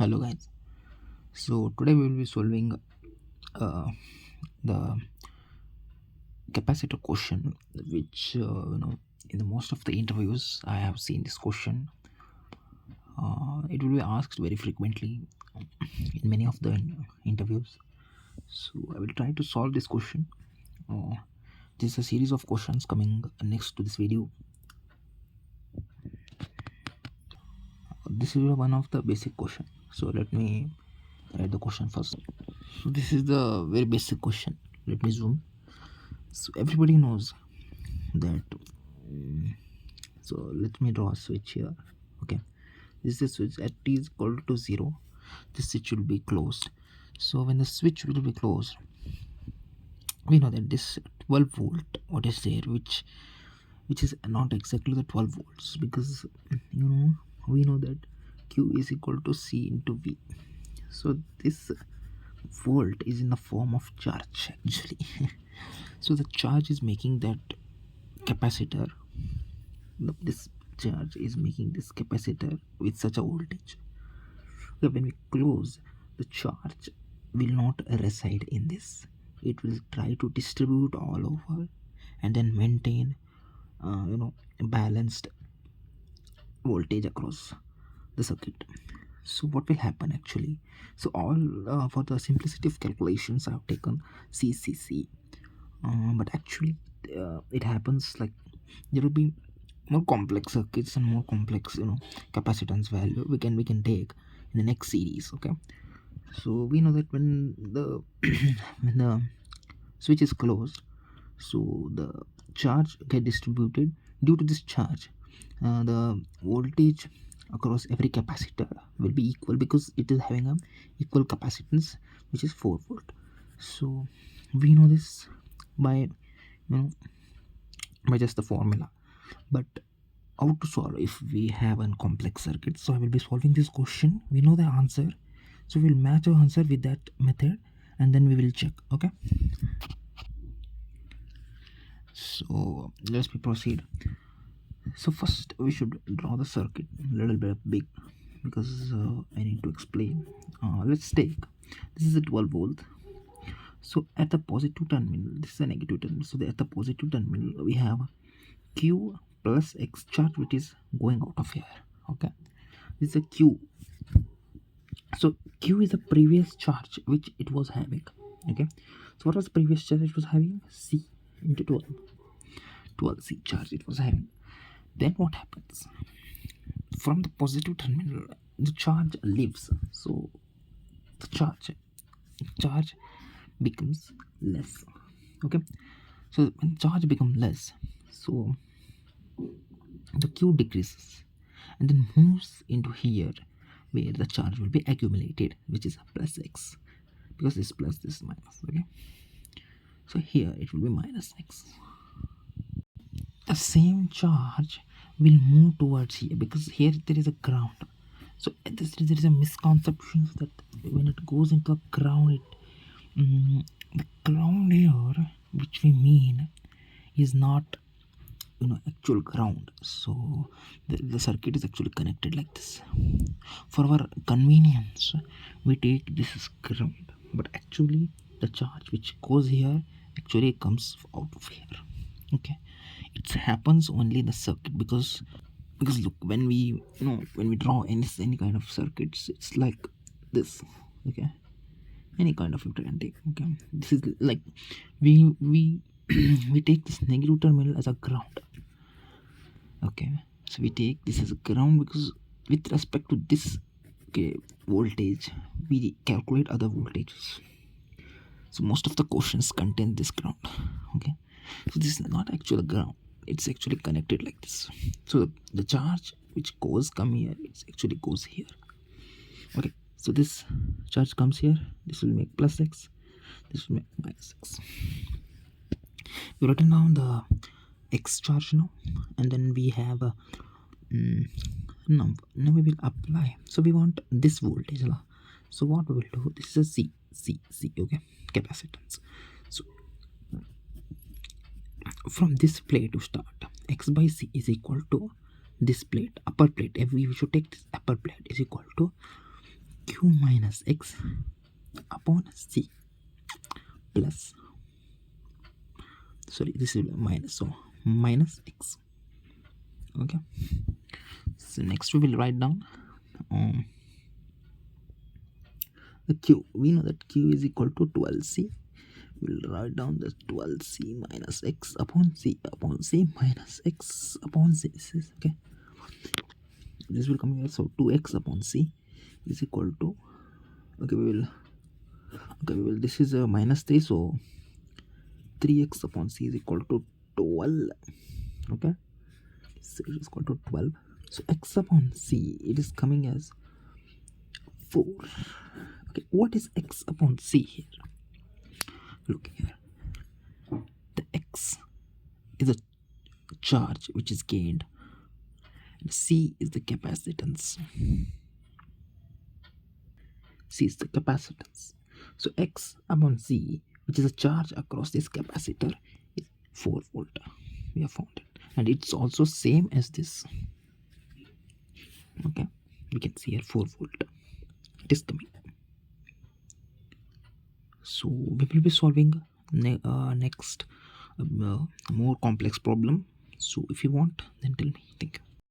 Hello guys. So today we will be solving uh, the capacitor question, which in the most of the interviews I have seen this question. It will be asked very frequently in many of the interviews. So I will try to solve this question. Uh, this is a series of questions coming next to this video. This is one of the basic question. So let me write the question first. So this is the very basic question. Let me zoom. So everybody knows that so let me draw a switch here. Okay, this is a switch at t is equal to 0. This switch will be closed. So when the switch will be closed, we know that this 12 volt what is there, which is not exactly the 12 volts, because we know that q is equal to c into v. So this volt is in the form of charge actually. So the charge is making that capacitor, this charge is making this capacitor with such a voltage. So when we close, the charge will not reside in this. It will try to distribute all over and then maintain balanced voltage across the circuit. So what will happen actually? So all for the simplicity of calculations I have taken CCC, but actually it happens like there will be more complex circuits and more complex capacitance value we can take in the next series. Okay, so we know that when the when the switch is closed, so the charge get distributed. Due to this charge, the voltage across every capacitor will be equal because it is having a equal capacitance, which is 4 volt. So we know this by by just the formula. But how to solve if we have a complex circuit? So I will be solving this question. We know the answer, so we'll match our answer with that method and then we will check. Okay, so let's proceed. So first we should draw the circuit a little bit big because I need to explain. Let's take, this is a 12 volt. So at the positive terminal, this is a negative terminal, so at the positive terminal we have q plus x charge which is going out of here. Okay, this is a q. So q is the previous charge which it was having. Okay, so what was the previous charge it was having? C into 12 c charge it was having. Then what happens? From the positive terminal the charge leaves, so the charge becomes less. Okay, so when charge becomes less, so the q decreases and then moves into here where the charge will be accumulated, which is plus x, because this plus this minus. Okay, so here it will be minus x. The same charge will move towards here because here there is a ground. So there is a misconception that when it goes into a ground, the ground here which we mean is not actual ground. So the circuit is actually connected like this. For our convenience we take this as ground, but actually the charge which goes here actually comes out of here. Okay, it happens only in the circuit because look, when we when we draw any kind of circuits, it's like this. Okay, any kind of you can take. Okay, this is like we we take this negative terminal as a ground. Okay, so we take this as a ground because with respect to this, okay, voltage, we calculate other voltages. So most of the questions contain this ground. Okay, so this is not actual ground, it's actually connected like this. So the charge which come here, it actually goes here. Okay, so this charge comes here, this will make plus x, this will make minus x. We written down the x charge now, and then we have a now we will apply. So we want this voltage. So what we will do, this is a c, okay, capacitance. So from this plate to start, x by c is equal to this plate, upper plate. We should take this upper plate is equal to q minus x upon c plus, sorry, this is minus, so minus x. Okay, so next we will write down um, the q. We know that q is equal to 12c. We'll write down the 12c minus x upon c minus x upon c. This is okay. This will come here, so 2x upon c is equal to, okay, we will, this is a minus 3, so 3x upon c is equal to 12. Okay, so it is equal to 12. So x upon c, it is coming as 4. Okay, what is x upon c here? Look here, the x is a charge which is gained, and c is the capacitance. C is the capacitance. So x upon c, which is a charge across this capacitor, is 4 volt. We have found it, and it's also same as this. Okay, we can see here 4 volt. It is coming. So we will be solving next more complex problem. So if you want, then tell me. Thank you.